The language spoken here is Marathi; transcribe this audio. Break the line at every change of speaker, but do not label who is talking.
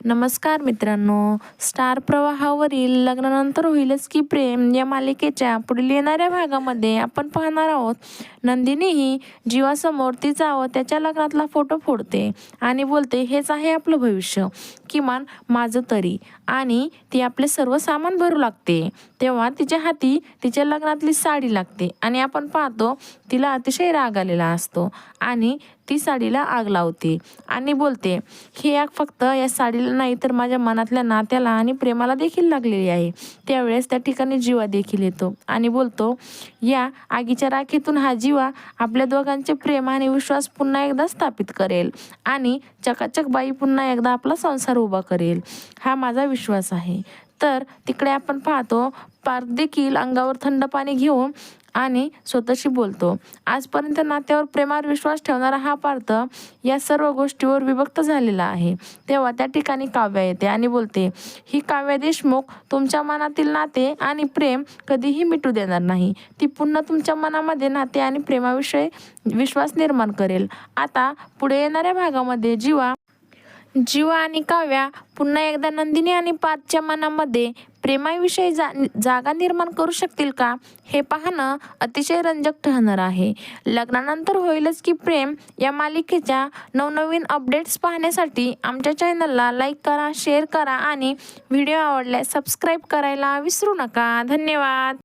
नमस्कार मित्रांनो, स्टार प्रवाहावरील लग्नानंतर होईलच की प्रेम या मालिकेच्या पुढील येणाऱ्या भागामध्ये आपण पाहणार आहोत. नंदिनी ही जीवासमोर तिचा व त्याच्या लग्नातला फोटो फोडते आणि बोलते, हेच आहे आपलं भविष्य, किमान माझं तरी. आणि ती आपले सर्व सामान भरू लागते. तेव्हा तिच्या हाती तिच्या लग्नातली साडी लागते आणि आपण पाहतो तिला अतिशय राग आलेला असतो आणि ती साडीला आग लावते आणि बोलते, ही आग फक्त या साडीला नाही तर माझ्या मनातल्या नात्याला आणि प्रेमाला देखील लागलेली आहे. त्यावेळेस त्या ठिकाणी जीवा देखील येतो आणि बोलतो, या आगीच्या राखेतून हा जीवा आपल्या दोघांचे प्रेम आणि विश्वास पुन्हा एकदा स्थापित करेल आणि चकाचक बाई पुन्हा एकदा आपला संसार उभा करेल, हा माझा विश्वास आहे. तर तिकडे आपण पाहतो पार्थ देखील अंगावर थंड पाणी घेऊन आणि स्वतःशी बोलतो. आजपर्यंत नात्यावर प्रेमावर विश्वास ठेवणारा हा पार्थ या सर्व गोष्टीवर विभक्त झालेला आहे. तेव्हा त्या ठिकाणी काव्या येते आणि बोलते, ही काव्या देशमुख तुमच्या मनातील नाते आणि प्रेम कधीही मिटू देणार नाही. ती पुन्हा तुमच्या मनामध्ये नाते आणि प्रेमाविषयी विश्वास निर्माण करेल. आता पुढे येणाऱ्या भागामध्ये जीवा आणि काव्या पुन्हा एकदा नंदिनी आणि पार्थच्या मनामध्ये प्रेमाविषयी जागा निर्माण करू शकतील का, हे पाहणं अतिशय रंजक ठरणार आहे. लग्नानंतर होईलच की प्रेम या मालिकेच्या नवनवीन अपडेट्स पाहण्यासाठी आमच्या चॅनलला लाईक करा, शेअर करा आणि व्हिडिओ आवडल्यास सबस्क्राईब करायला विसरू नका. धन्यवाद.